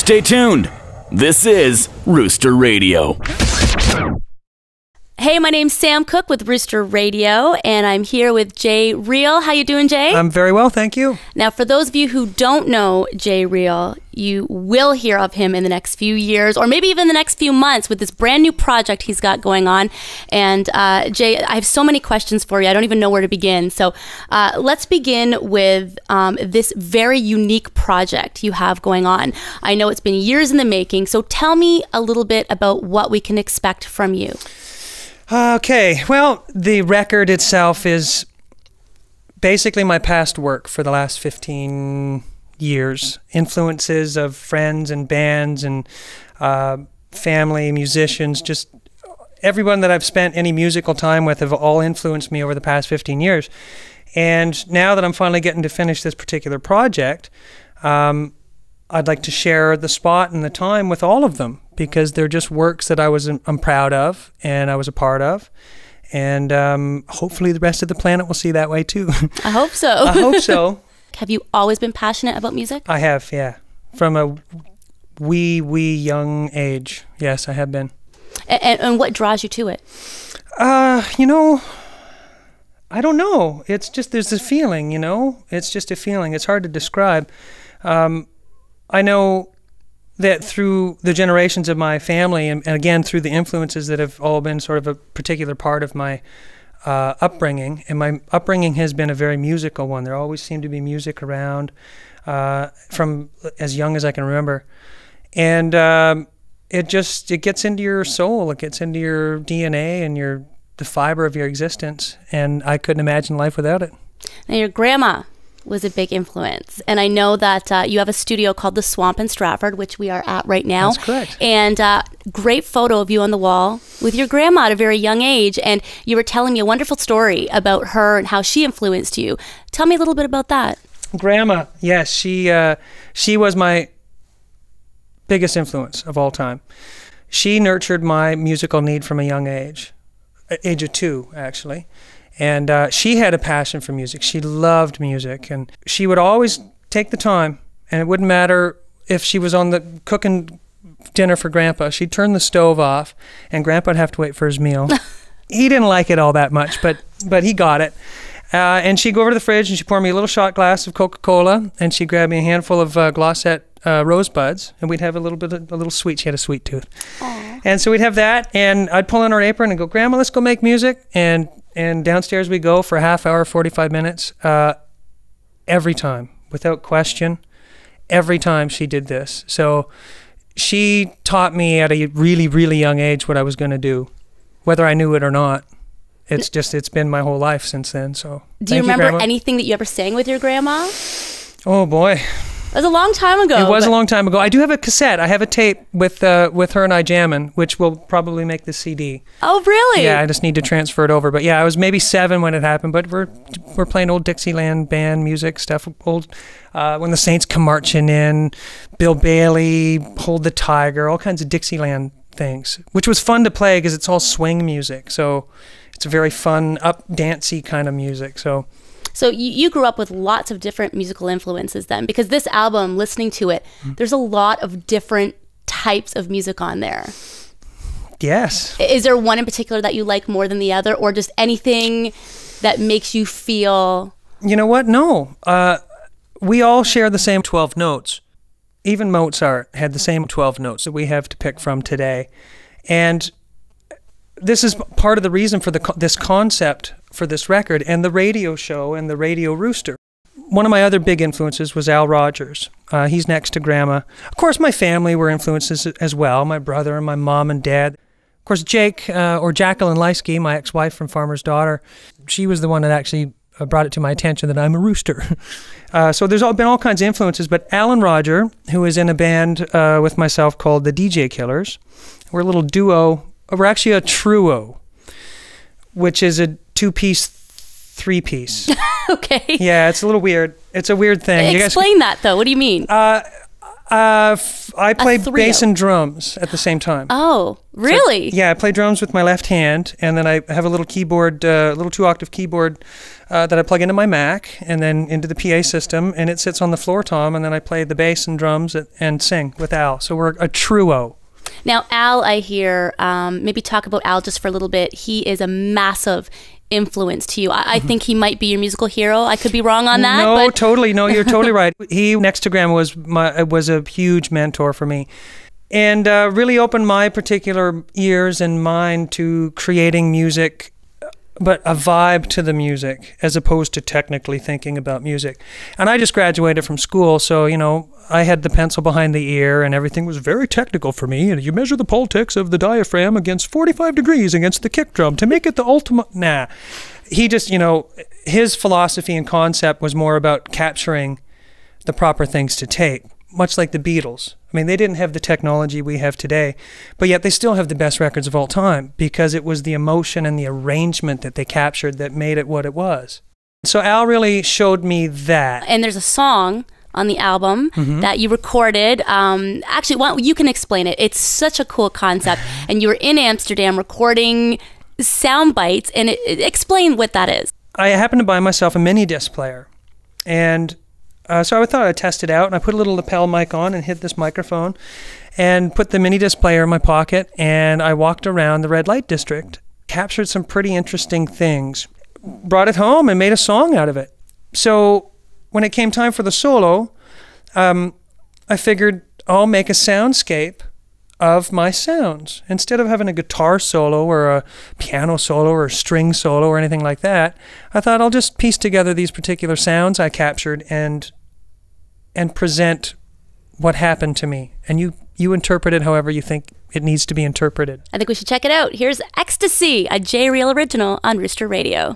Stay tuned. This is Rooster Radio. Hey, my name's Sam Cook with Rooster Radio, and I'm here with Jay Riehl. How you doing, Jay? I'm very well, thank you. Now, for those of you who don't know Jay Riehl, you will hear of him in the next few years, or maybe even the next few months, with this brand new project he's got going on. And Jay, I have so many questions for you. I don't even know where to begin. So let's begin with this very unique project you have going on. I know it's been years in the making, so tell me a little bit about what we can expect from you. Okay, well, the record itself is basically my past work for the last 15 years. Influences of friends and bands and family, musicians, just everyone that I've spent any musical time with have all influenced me over the past 15 years. And now that I'm finally getting to finish this particular project, I'd like to share the spot and the time with all of them, because they're just works that I'm proud of and I was a part of. And hopefully the rest of the planet will see that way too. I hope so. I hope so. Have you always been passionate about music? I have, yeah. From a wee young age. Yes, I have been. And what draws you to it? You know, I don't know. It's just, there's a feeling, you know? It's just a feeling. It's hard to describe. I know that through the generations of my family, and again through the influences that have all been sort of a particular part of my upbringing, and my upbringing has been a very musical one. There always seemed to be music around from as young as I can remember. And it gets into your soul, it gets into your DNA and the fiber of your existence, and I couldn't imagine life without it. Now, your grandma was a big influence. And I know that you have a studio called The Swamp in Stratford, which we are at right now. That's correct. And great photo of you on the wall with your grandma at a very young age. And you were telling me a wonderful story about her and how she influenced you. Tell me a little bit about that. Grandma, yes, she was my biggest influence of all time. She nurtured my musical need from a young age of 2, actually. And she had a passion for music. She loved music, and she would always take the time, and it wouldn't matter if she was on the cooking dinner for Grandpa. She'd turn the stove off, and Grandpa'd have to wait for his meal. He didn't like it all that much, but he got it. And she'd go over to the fridge, and she'd pour me a little shot glass of Coca-Cola, and she'd grab me a handful of Glossette rosebuds, and we'd have a little sweet. She had a sweet tooth. Aww. And so we'd have that, and I'd pull on her apron and go, "Grandma, let's go make music." And downstairs we go for a half hour, 45 minutes, every time, without question. Every time she did this. So she taught me at a really, really young age what I was going to do, whether I knew it or not. It's been my whole life since then. So do you remember anything that you ever sang with your grandma? Oh boy. It was a long time ago. It was a long time ago. I do have a cassette. I have a tape with her and I jamming, which will probably make the CD. Oh, really? Yeah, I just need to transfer it over. But yeah, I was maybe 7 when it happened. But we're playing old Dixieland band music stuff. Old When the Saints Come Marching In, Bill Bailey, Hold the Tiger, all kinds of Dixieland things, which was fun to play because it's all swing music. So it's a very fun, dancey kind of music. So you grew up with lots of different musical influences then, because this album, listening to it, there's a lot of different types of music on there. Yes. Is there one in particular that you like more than the other, or just anything that makes you feel... You know what? No. We all share the same 12 notes. Even Mozart had the same 12 notes that we have to pick from today. And this is part of the reason for this concept for this record and the radio show and the Radio Rooster. One of my other big influences was Al Rogers. He's next to Grandma. Of course, my family were influences as well, my brother and my mom and dad. Of course, Jake, or Jacqueline Leisky, my ex-wife from Farmer's Daughter, she was the one that actually brought it to my attention that I'm a rooster. So there's been all kinds of influences, but Alan Roger, who is in a band with myself called the DJ Killers, we're a little duo. We're actually a truo, which is a 2-piece, 3-piece. Okay. Yeah, it's a little weird. It's a weird thing. Explain that, though. What do you mean? I I play bass and drums at the same time. Oh, really? So, yeah, I play drums with my left hand, and then I have a little keyboard, little 2-octave keyboard that I plug into my Mac, and then into the PA system, and it sits on the floor tom, and then I play the bass and drums and sing with Al. So we're a trio. Now, Al, I hear, maybe talk about Al just for a little bit. He is a massive influence to you. I think he might be your musical hero. I could be wrong on that. No, totally. No, you're totally right. He, next to Graham, was a huge mentor for me, and really opened my particular ears and mind to creating music, but a vibe to the music as opposed to technically thinking about music. And I just graduated from school, so I had the pencil behind the ear, and everything was very technical for me. And you measure the politics of the diaphragm against 45 degrees against the kick drum to make it the ultimate. Nah. He just, his philosophy and concept was more about capturing the proper things to tape, much like the Beatles. I mean, they didn't have the technology we have today, but yet they still have the best records of all time because it was the emotion and the arrangement that they captured that made it what it was. So Al really showed me that. And there's a song on the album that you recorded. Actually, you can explain it. It's such a cool concept. And you were in Amsterdam recording sound bites, and explain what that is. I happened to buy myself a mini disc player, and so I thought I'd test it out, and I put a little lapel mic on and hit this microphone and put the mini disc player in my pocket, and I walked around the red light district, captured some pretty interesting things, brought it home and made a song out of it. So when it came time for the solo, I figured I'll make a soundscape of my sounds. Instead of having a guitar solo or a piano solo or a string solo or anything like that, I thought I'll just piece together these particular sounds I captured and present what happened to me. And you interpret it however you think it needs to be interpreted. I think we should check it out. Here's Ecstasy, a J. Riehl original on Rooster Radio.